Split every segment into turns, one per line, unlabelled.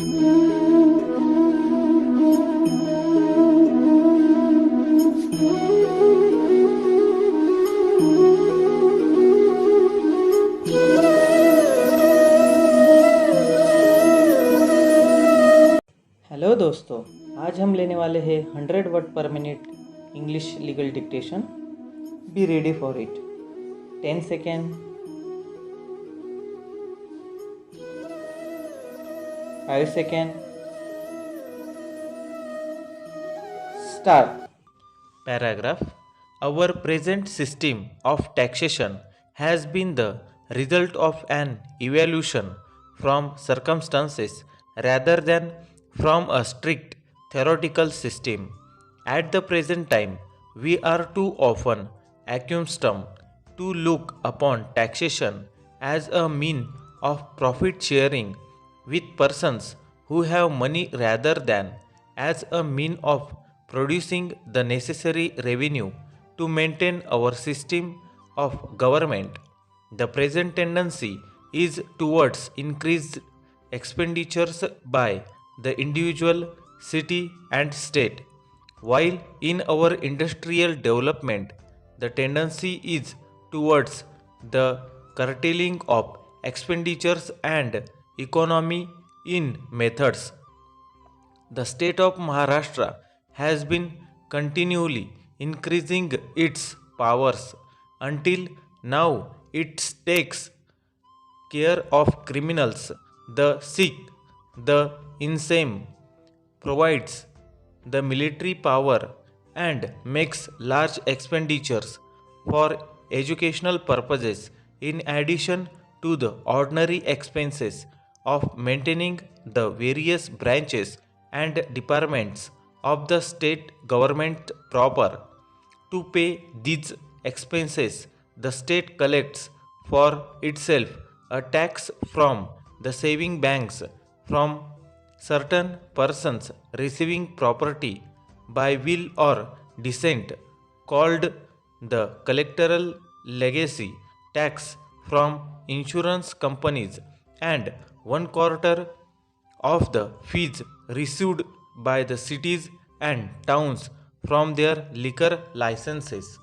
Hello दोस्तों, आज हम लेने वाले हैं 100 वर्ड पर minute English legal dictation. Be ready for it. 10 second, 5 second, start.
Paragraph. Our present system of taxation has been the result of an evolution from circumstances rather than from a strict theoretical system. At the present time, we are too often accustomed to look upon taxation as a mean of profit sharing with persons who have money rather than as a mean of producing the necessary revenue to maintain our system of government. The present tendency is towards increased expenditures by the individual, city, and state, while in our industrial development, the tendency is towards the curtailing of expenditures and economy in methods. The state of Maharashtra has been continually increasing its powers until now it takes care of criminals, the sick, the insane, provides the military power, and makes large expenditures for educational purposes in addition to the ordinary expenses of maintaining the various branches and departments of the state government proper. To pay these expenses, the state collects for itself a tax from the saving banks, from certain persons receiving property by will or descent, called the collectoral legacy tax, from insurance companies, and one quarter of the fees received by the cities and towns from their liquor licenses.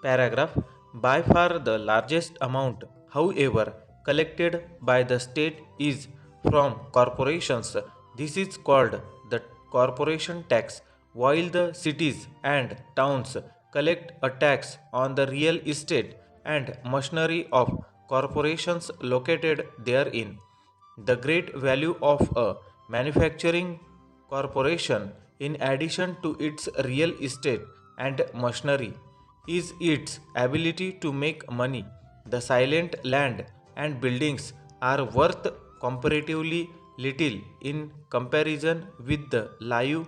Paragraph. By far the largest amount, however, collected by the state is from corporations. This is called the corporation tax, while the cities and towns collect a tax on the real estate and machinery of corporations located therein. The great value of a manufacturing corporation, in addition to its real estate and machinery, is its ability to make money. The silent land and buildings are worth comparatively little in comparison with the live,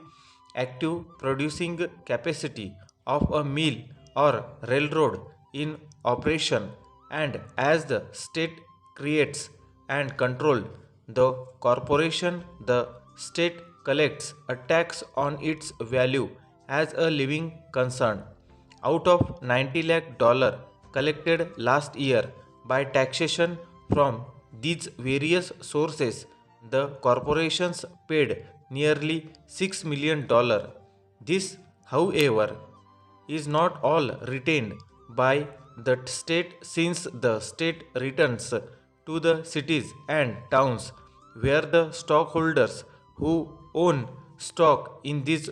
active producing capacity of a mill or railroad in operation, and as the state creates and control the corporation, the state collects a tax on its value as a living concern. Out of 90 lakh dollar collected last year by taxation from these various sources, the corporations paid nearly $6 million. This, however, is not all retained by the state, since the state returns to the cities and towns where the stockholders who own stock in these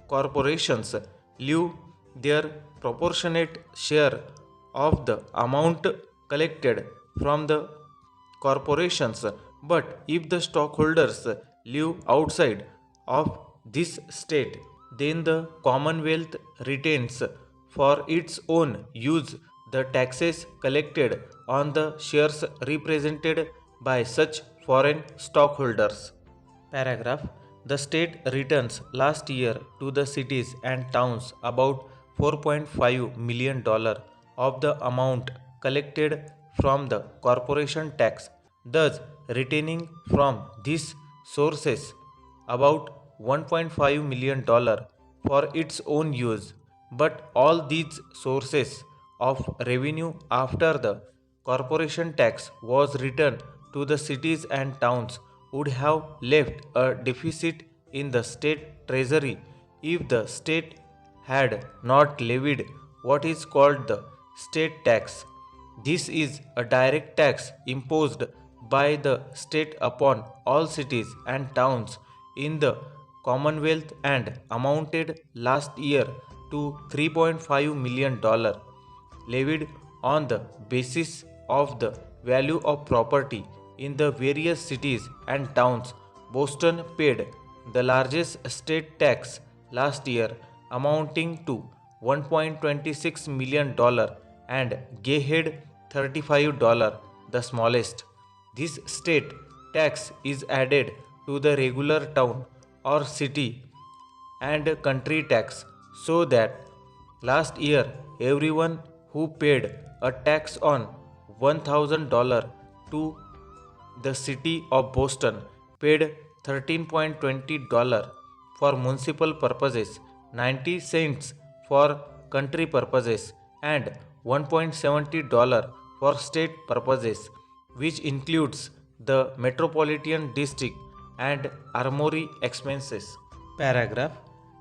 corporations leave their proportionate share of the amount collected from the corporations. But if the stockholders live outside of this state, then the Commonwealth retains for its own use the taxes collected on the shares represented by such foreign stockholders. Paragraph. The state returns last year to the cities and towns about $4.5 million of the amount collected from the corporation tax, thus retaining from these sources about $1.5 million for its own use. But all these sources of revenue after the corporation tax was returned to the cities and towns would have left a deficit in the state treasury if the state had not levied what is called the state tax. This is a direct tax imposed by the state upon all cities and towns in the Commonwealth and amounted last year to $3.5 million, levied on the basis of the value of property in the various cities and towns. Boston paid the largest state tax last year, amounting to $1.26 million, and Gayhead $35, the smallest. This state tax is added to the regular town or city and country tax, so that last year everyone who paid a tax on $1,000 to the city of Boston paid $13.20 for municipal purposes, 90 cents for country purposes, and $1.70 for state purposes, which includes the metropolitan district and armory expenses. Paragraph.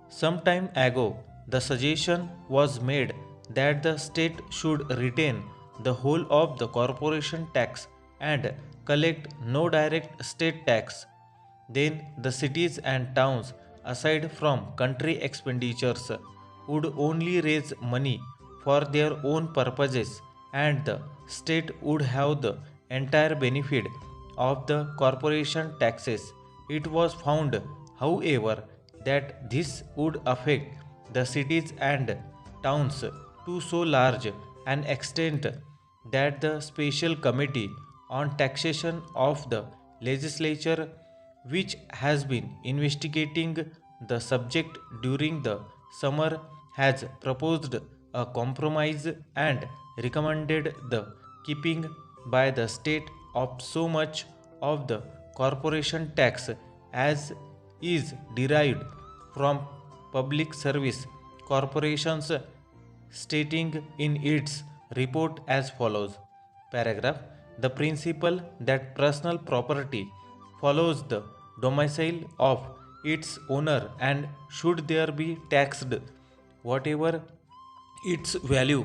Some time ago, the suggestion was made that the state should retain the whole of the corporation tax and collect no direct state tax. Then the cities and towns, aside from country expenditures, would only raise money for their own purposes, and the state would have the entire benefit of the corporation taxes. It was found, however, that this would affect the cities and towns to so large an extent that the special committee on taxation of the legislature, which has been investigating the subject during the summer, has proposed a compromise and recommended the keeping by the state of so much of the corporation tax as is derived from public service corporations, stating in its report as follows. Paragraph. The principle that personal property follows the domicile of its owner and should there be taxed, whatever its value,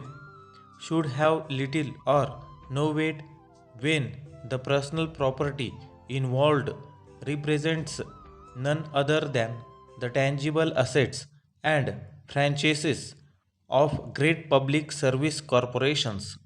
should have little or no weight when the personal property involved represents none other than the tangible assets and franchises of great public service corporations.